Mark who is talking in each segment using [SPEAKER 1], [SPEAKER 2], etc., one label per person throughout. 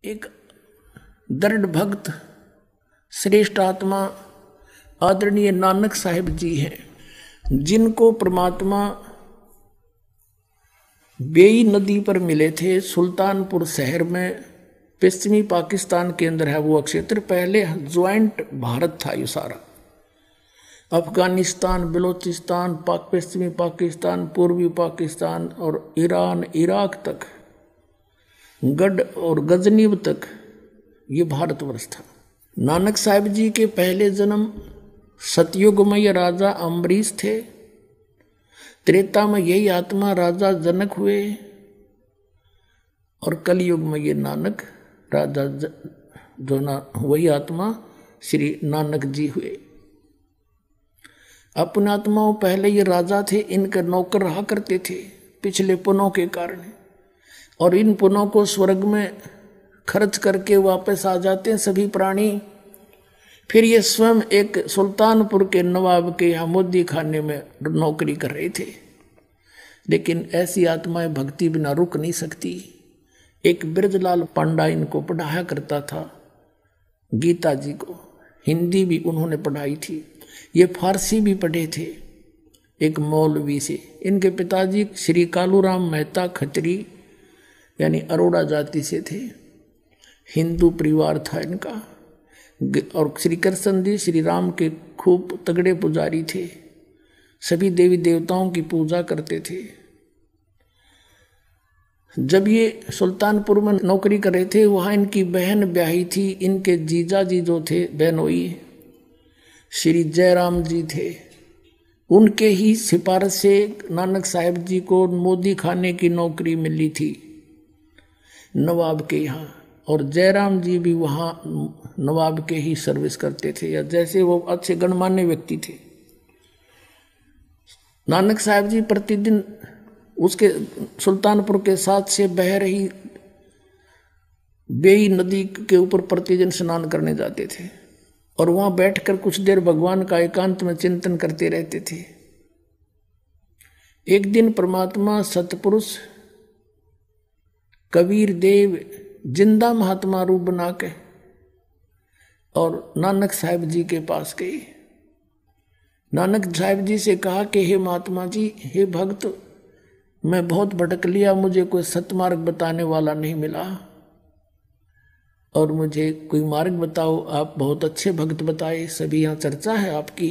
[SPEAKER 1] एक दृढ़ भक्त श्रेष्ठ आत्मा आदरणीय नानक साहिब जी हैं, जिनको परमात्मा बेई नदी पर मिले थे। सुल्तानपुर शहर में पश्चिमी पाकिस्तान के अंदर है वो क्षेत्र। पहले ज्वाइंट भारत था ये सारा, अफगानिस्तान, बलूचिस्तान, पश्चिमी पाकिस्तान, पूर्वी पाकिस्तान और ईरान, इराक तक, गढ़ और गजनीब तक ये भारतवर्ष था। नानक साहिब जी के पहले जन्म सतयुगमय राजा अम्बरीश थे। त्रेता में यही आत्मा राजा जनक हुए और कलयुग में ये नानक राजा जो ना वही आत्मा श्री नानक जी हुए। अपने आत्माओं पहले ये राजा थे, इनके नौकर रहा करते थे पिछले पुनों के कारण, और इन पुनों को स्वर्ग में खर्च करके वापस आ जाते हैं सभी प्राणी। फिर ये स्वयं एक सुल्तानपुर के नवाब के यहाँ मोदी खाने में नौकरी कर रहे थे। लेकिन ऐसी आत्माएं भक्ति बिना रुक नहीं सकती। एक ब्रजलाल पांडा इनको पढ़ाया करता था, गीता जी को हिंदी भी उन्होंने पढ़ाई थी, ये फारसी भी पढ़े थे एक मौलवी से। इनके पिताजी श्री कालूराम मेहता खत्री यानी अरोड़ा जाति से थे, हिंदू परिवार था इनका। और श्री कृष्ण जी श्री राम के खूब तगड़े पुजारी थे, सभी देवी देवताओं की पूजा करते थे। जब ये सुल्तानपुर में नौकरी कर रहे थे, वहाँ इनकी बहन ब्याही थी। इनके जीजा जी जो थे बहनोई श्री जयराम जी थे, उनके ही सिफारिश से नानक साहिब जी को मोदी खाने की नौकरी मिली थी नवाब के यहाँ। और जयराम जी भी वहाँ नवाब के ही सर्विस करते थे, या जैसे वो अच्छे गणमान्य व्यक्ति थे। नानक साहिब जी प्रतिदिन उसके सुल्तानपुर के साथ से बह रही बेई नदी के ऊपर प्रतिदिन स्नान करने जाते थे और वहां बैठकर कुछ देर भगवान का एकांत में चिंतन करते रहते थे। एक दिन परमात्मा सतपुरुष कबीर देव जिंदा महात्मा रूप बना के और नानक साहिब जी के पास गए। नानक साहिब जी से कहा कि हे महात्मा जी, हे भक्त, मैं बहुत भटक लिया, मुझे कोई सतमार्ग बताने वाला नहीं मिला और मुझे कोई मार्ग बताओ। आप बहुत अच्छे भक्त बताए, सभी यहाँ चर्चा है आपकी।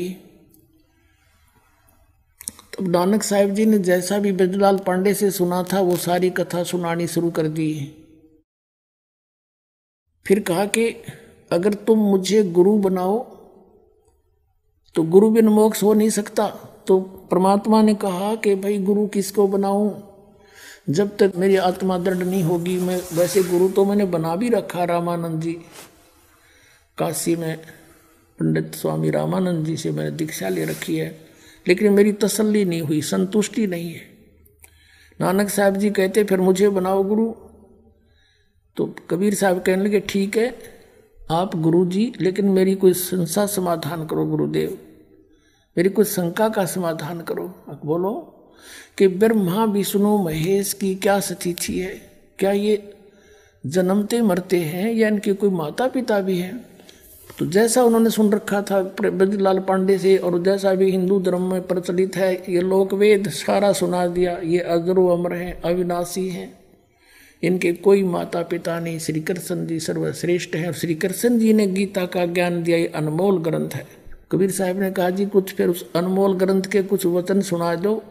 [SPEAKER 1] तब नानक साहिब जी ने जैसा भी ब्रजलाल पांडे से सुना था वो सारी कथा सुनानी शुरू कर दी। फिर कहा कि अगर तुम मुझे गुरु बनाओ तो गुरु बिन मोक्ष हो नहीं सकता। तो परमात्मा ने कहा कि भाई गुरु किसको बनाऊं, जब तक मेरी आत्मा दृढ़ नहीं होगी। मैं वैसे गुरु तो मैंने बना भी रखा, रामानंद जी, काशी में पंडित स्वामी रामानंद जी से मैंने दीक्षा ले रखी है, लेकिन मेरी तसल्ली नहीं हुई, संतुष्टि नहीं है। नानक साहब जी कहते फिर मुझे बनाओ गुरु। तो कबीर साहब कहने लगे ठीक है आप गुरु जी, लेकिन मेरी कोई शंका समाधान करो गुरुदेव, मेरी कोई शंका का समाधान करो। बोलो कि ब्रह्मा विष्णु महेश की क्या स्थिति है, क्या ये जन्मते मरते हैं या इनके कोई माता पिता भी हैं? तो जैसा उन्होंने सुन रखा था ब्रजलाल पांडे से और जैसा भी हिंदू धर्म में प्रचलित है, ये लोक वेद सारा सुना दिया। ये अजरो अमर हैं, अविनाशी हैं, इनके कोई माता पिता नहीं, श्री कृष्ण जी सर्वश्रेष्ठ हैं और श्री कृष्ण जी ने गीता का ज्ञान दिया, ये अनमोल ग्रंथ है। कबीर साहब ने कहा जी कुछ फिर उस अनमोल ग्रंथ के कुछ वचन सुना दो।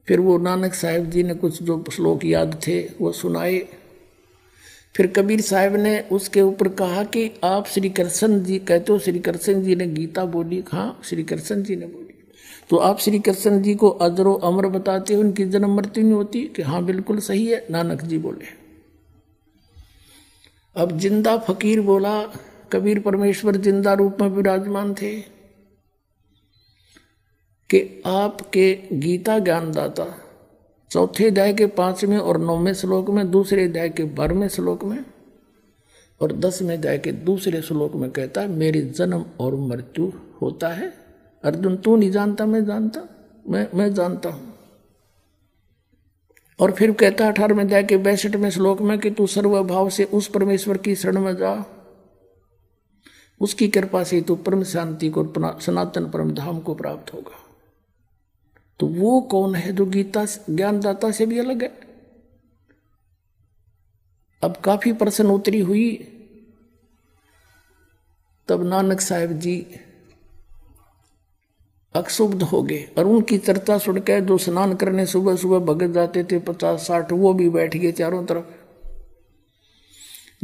[SPEAKER 1] फिर वो नानक साहिब जी ने कुछ जो श्लोक याद थे वो सुनाए। फिर कबीर साहब ने उसके ऊपर कहा कि आप श्री कृष्ण जी कहते हो, श्री कृष्ण जी ने गीता बोली। हाँ श्री कृष्ण जी ने बोली। तो आप श्री कृष्ण जी को अजरो अमर बताते हो, उनकी जन्म मृत्यु नहीं होती? कि हाँ बिल्कुल सही है, नानक जी बोले। अब जिंदा फकीर बोला, कबीर परमेश्वर जिंदा रूप में विराजमान थे कि आपके गीता ज्ञानदाता चौथे अध्याय के 5वें और 9वें श्लोक में, दूसरे अध्याय के 12वें श्लोक में और 10वें अध्याय के दूसरे श्लोक में कहता है मेरी जन्म और मृत्यु होता है। अर्जुन तू नहीं जानता, मैं जानता, मैं जानता हूं। और फिर कहता 18वें अध्याय के 62वें श्लोक में कि तू सर्वभाव से उस परमेश्वर की शरण में जा, उसकी कृपा से तू परम शांति को, सनातन परम धाम को प्राप्त होगा। तो वो कौन है जो गीता ज्ञानदाता से भी अलग है? अब काफी प्रश्न उत्तरी हुई, तब नानक साहब जी अक्षुब्ध हो गए और उनकी चर्चा सुनकर जो स्नान करने सुबह सुबह भगत जाते थे 50-60 वो भी बैठ गए चारों तरफ।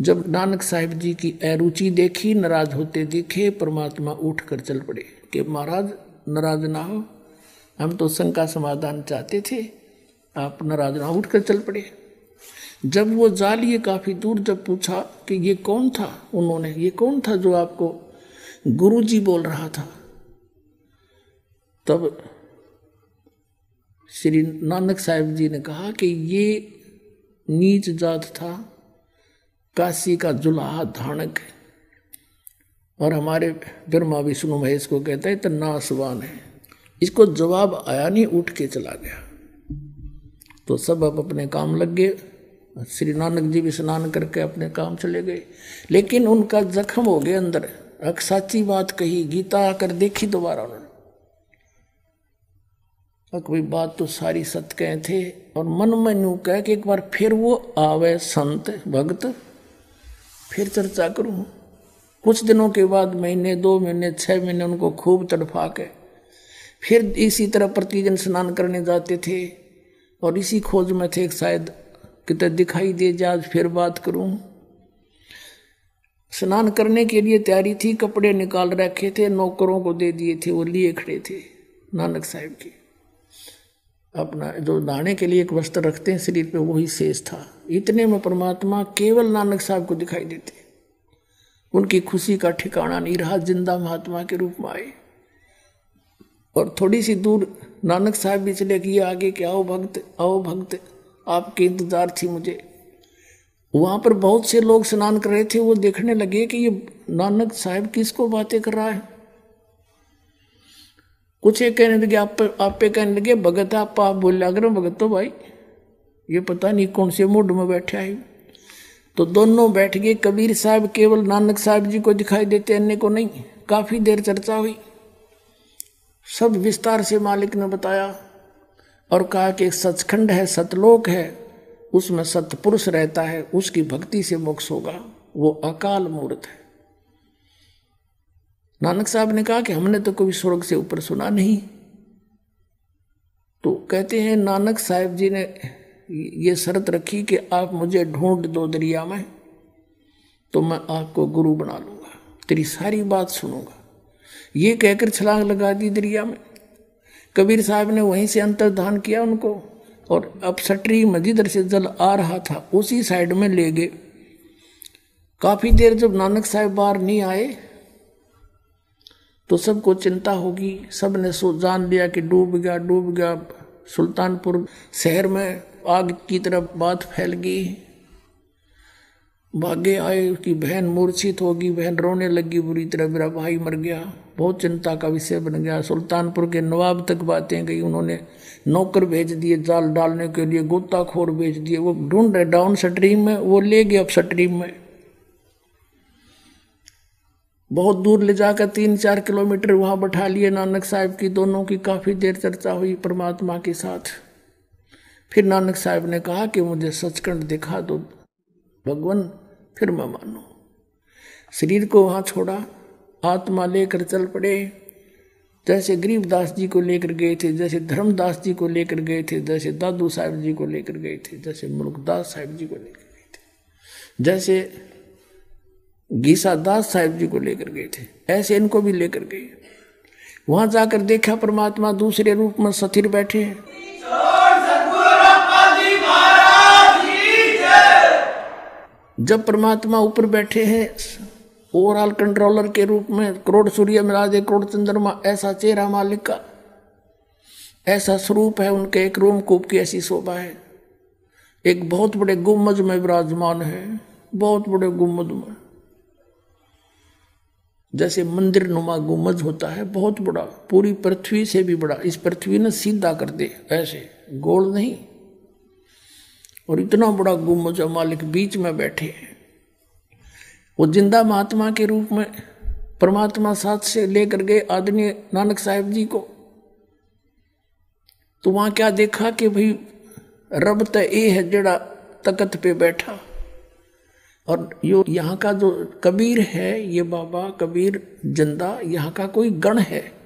[SPEAKER 1] जब नानक साहब जी की अरुचि देखी, नाराज होते दिखे, परमात्मा उठकर चल पड़े कि महाराज नाराज ना हो, हम तो शंका समाधान चाहते थे, आप नाराज ना। उठकर चल पड़े। जब वो जा लिए काफी दूर, जब पूछा कि ये कौन था, उन्होंने ये कौन था जो आपको गुरुजी बोल रहा था, तब श्री नानक साहब जी ने कहा कि ये नीच जात था, काशी का जुलाहा धानक, और हमारे ब्रह्मा विष्णु महेश को कहते हैं तो नासवान है। इसको जवाब आया नहीं, उठ के चला गया। तो सब अब अपने काम लग गए। श्री नानक जी भी स्नान करके अपने काम चले गए, लेकिन उनका जख्म हो गया अंदर। एक सच्ची बात कही, गीता आकर देखी दोबारा उन्होंने, कोई बात तो सारी सत्य कहे थे, और मन में यूं कह कि एक बार फिर वो आवे संत भक्त, फिर चर्चा करूं। कुछ दिनों के बाद, महीने 2 महीने 6 महीने उनको खूब तड़फा के फिर इसी तरह प्रतिदिन स्नान करने जाते थे, और इसी खोज में थे शायद कितने दिखाई दे जाए, आज फिर बात करूं। स्नान करने के लिए तैयारी थी, कपड़े निकाल रखे थे, नौकरों को दे दिए थे, वो लिए खड़े थे नानक साहब की। अपना जो नहाने के लिए एक वस्त्र रखते हैं शरीर पे, वही शेष था। इतने में परमात्मा केवल नानक साहब को दिखाई देते। उनकी खुशी का ठिकाना नहीं रहा, जिंदा महात्मा के रूप में आए। और थोड़ी सी दूर नानक साहब भी चले गए आगे कि आओ भक्त, आओ भक्त, आपके इंतजार थी मुझे। वहां पर बहुत से लोग स्नान कर रहे थे, वो देखने लगे कि ये नानक साहब किसको बातें कर रहा है। कुछ एक कहने लगे आप पे कहने लगे भगत आप बोल अगर भगत तो भाई ये पता नहीं कौन से मूड में बैठा है। तो दोनों बैठ गए। कबीर साहब केवल नानक साहब जी को दिखाई देते, अन्य को नहीं। काफी देर चर्चा हुई, सब विस्तार से मालिक ने बताया और कहा कि एक सचखंड है, सतलोक है, उसमें सतपुरुष रहता है, उसकी भक्ति से मोक्ष होगा, वो अकाल मूर्त है। नानक साहब ने कहा कि हमने तो कभी स्वर्ग से ऊपर सुना नहीं। तो कहते हैं नानक साहब जी ने ये शर्त रखी कि आप मुझे ढूंढ दो दरिया में, तो मैं आपको गुरु बना लूंगा, तेरी सारी बात सुनूंगा। ये कहकर छलांग लगा दी दरिया में। कबीर साहब ने वहीं से अंतर्धान किया उनको, और अब सटरी में जिधर से जल आ रहा था उसी साइड में ले गए। काफी देर जब नानक साहब बाहर नहीं आए तो सबको चिंता होगी, सब ने जान लिया कि डूब गया। सुल्तानपुर शहर में आग की तरफ बात फैल गई। भागे आए, उसकी बहन मूर्छित होगी, बहन रोने लगी बुरी तरह, मेरा भाई मर गया। बहुत चिंता का विषय बन गया। सुल्तानपुर के नवाब तक बातें गई, उन्होंने नौकर भेज दिए जाल डालने के लिए, गोताखोर भेज दिए, वो ढूंढ रहे डाउन स्ट्रीम में, वो ले गए अब स्ट्रीम में। बहुत दूर ले जाकर 3-4 किलोमीटर वहां बैठा लिए नानक साहब की। दोनों की काफी देर चर्चा हुई परमात्मा के साथ। फिर नानक साहब ने कहा कि मुझे सचखंड दिखा दो भगवान, फिर मैं मानू। शरीर को वहां छोड़ा, आत्मा लेकर चल पड़े। जैसे गरीबदास जी को लेकर गए थे, जैसे धर्मदास जी को लेकर गए थे, जैसे दादू साहब जी को लेकर गए थे, जैसे मुल्कदास साहब जी को लेकर गए थे, जैसे गीसा दास साहब जी को लेकर गए थे, ऐसे इनको भी लेकर गए। वहां जाकर देखा परमात्मा दूसरे रूप में स्थिर बैठे हैं। जब परमात्मा ऊपर बैठे हैं ओवरऑल कंट्रोलर के रूप में, करोड़ सूर्य मिला करोड़ चंद्रमा, ऐसा चेहरा मालिक का, ऐसा स्वरूप है उनके। एक रोमकूप की ऐसी शोभा है। एक बहुत बड़े गुम्बद में विराजमान है, बहुत बड़े गुम्बद में, जैसे मंदिर नुमा गुम्बद होता है, बहुत बड़ा, पूरी पृथ्वी से भी बड़ा। इस पृथ्वी ने सीधा कर दे, ऐसे गोल नहीं। और इतना बड़ा गुम्बद मालिक बीच में बैठे हैं। वो जिंदा महात्मा के रूप में परमात्मा साथ से लेकर गए आदरणीय नानक साहिब जी को। तो वहां क्या देखा कि भाई रब तो ये है जड़ा तकत पे बैठा, और यो यहाँ का जो कबीर है, ये बाबा कबीर जिंदा यहाँ का कोई गण है,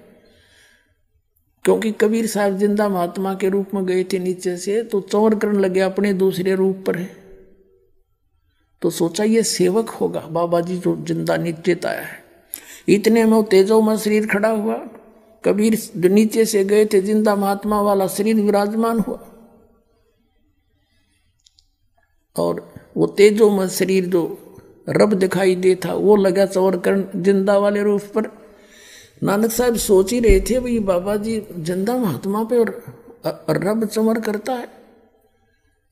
[SPEAKER 1] क्योंकि कबीर साहब जिंदा महात्मा के रूप में गए थे नीचे से, तो चौर करने लगे अपने दूसरे रूप पर है। तो सोचा ये सेवक होगा बाबा जी जो जिंदा नीचे आया है। इतने में तेजो में शरीर खड़ा हुआ, कबीर जो नीचे से गए थे जिंदा महात्मा वाला शरीर विराजमान हुआ, और वो तेजो में शरीर जो रब दिखाई दे था वो लगा चौर करण जिंदा वाले रूप पर। नानक साहब सोच ही रहे थे भाई बाबा जी जिंदा महात्मा पे और रब चमर करता है,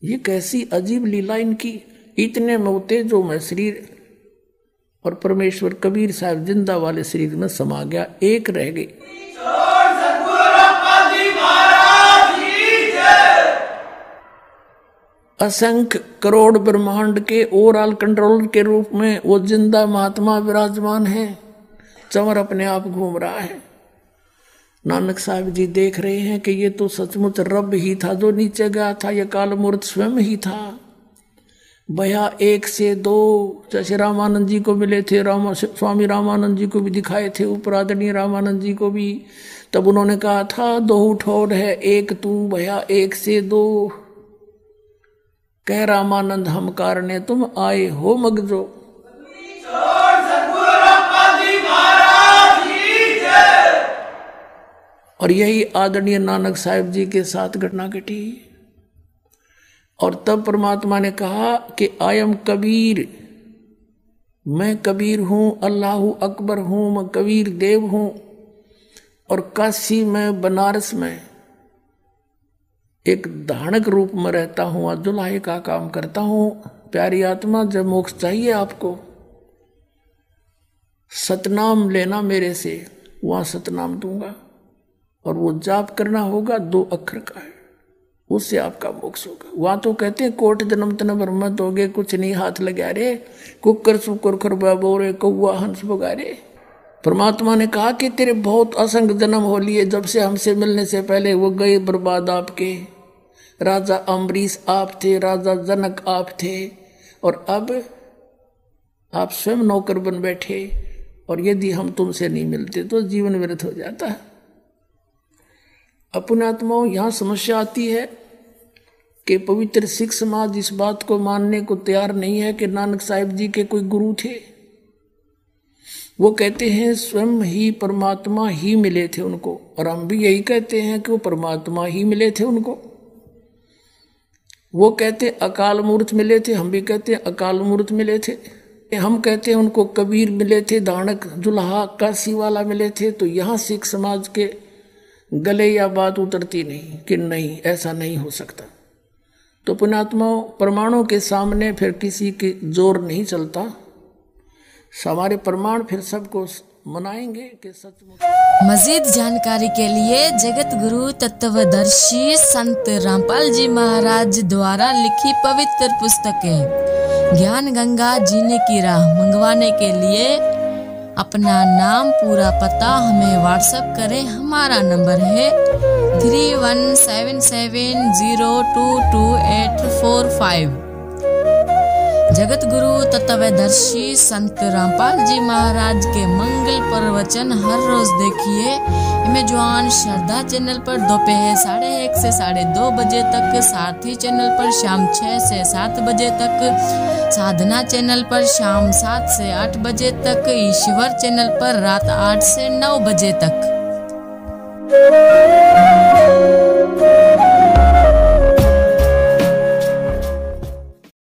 [SPEAKER 1] ये कैसी अजीब लीला इनकी। इतने में तेजो में शरीर और परमेश्वर कबीर साहब जिंदा वाले शरीर में समा गया, एक रह गई। असंख्य करोड़ ब्रह्मांड के ओवरऑल कंट्रोलर के रूप में वो जिंदा महात्मा विराजमान है, चंवर अपने आप घूम रहा है। नानक साहब जी देख रहे हैं कि ये तो सचमुच रब ही था जो नीचे गया था, ये काल मूर्त स्वयं ही था। भया एक से दो, जैसे रामानंद जी को मिले थे, स्वामी रामानंद जी को भी दिखाए थे, ऊपर आदरणीय रामानंद जी को भी, तब उन्होंने कहा था दो ठोर है एक तू, भया एक से दो, कह रामानंद हम कारणे तुम आए हो मगजो। और यही आदरणीय नानक साहिब जी के साथ घटना घटी। और तब परमात्मा ने कहा कि आयम कबीर, मैं कबीर हूं, अल्लाह अकबर हूं, मैं कबीर देव हूं। और काशी में बनारस में एक धानक रूप में रहता हूं, अब्दुल्लाह का काम करता हूं। प्यारी आत्मा, जब मोक्ष चाहिए आपको, सतनाम लेना मेरे से, वहां सतनाम दूंगा। और वो जाप करना होगा 2 अक्षर का है, उससे आपका मोक्ष होगा। वहां तो कहते हैं कोट जन्म तन ब्रह्मत हो गए, कुछ नहीं हाथ लगा रे, कुकर सुकर खरबा बोरे कौआ हंस बगारे। परमात्मा ने कहा कि तेरे बहुत असंख्य जन्म हो लिए, जब से हमसे मिलने से पहले वो गए बर्बाद आपके। राजा अम्बरीश आप थे, राजा जनक आप थे, और अब आप स्वयं नौकर बन बैठे। और यदि हम तुमसे नहीं मिलते तो जीवन व्यर्थ हो जाता है। अपने आत्माओं, यहाँ समस्या आती है कि पवित्र सिख समाज इस बात को मानने को तैयार नहीं है कि नानक साहिब जी के कोई गुरु थे। वो कहते हैं स्वयं ही परमात्मा ही मिले थे उनको, और हम भी यही कहते हैं कि वो परमात्मा ही मिले थे उनको। वो कहते अकाल मूर्त मिले थे, हम भी कहते हैं अकाल मूर्त मिले थे। हम कहते हैं उनको कबीर मिले थे, दानक दुल्हा काशी वाला मिले थे। तो यहाँ सिख समाज के गले या बात उतरती नहीं कि नहीं, ऐसा नहीं हो सकता। तो पुण्यात्माओं, प्रमाणों के सामने फिर किसी के जोर नहीं चलता। हमारे प्रमाण फिर सबको मनाएंगे कि सचमुच।
[SPEAKER 2] मजीद जानकारी के लिए जगत गुरु तत्वदर्शी संत रामपाल जी महाराज द्वारा लिखी पवित्र पुस्तकें ज्ञान गंगा जीने की राह मंगवाने के लिए अपना नाम, पूरा पता हमें व्हाट्सएप करें। हमारा नंबर है 3177022845। जगत गुरु तत्वदर्शी संत रामपाल जी महाराज के मंगल प्रवचन हर रोज देखिए अमेजॉन श्रद्धा चैनल पर दोपहर 1:30 से 2:30 बजे तक, साथी चैनल पर शाम 6 से 7 बजे तक, साधना चैनल पर शाम 7 से 8 बजे तक, ईश्वर चैनल पर रात 8 से 9 बजे तक।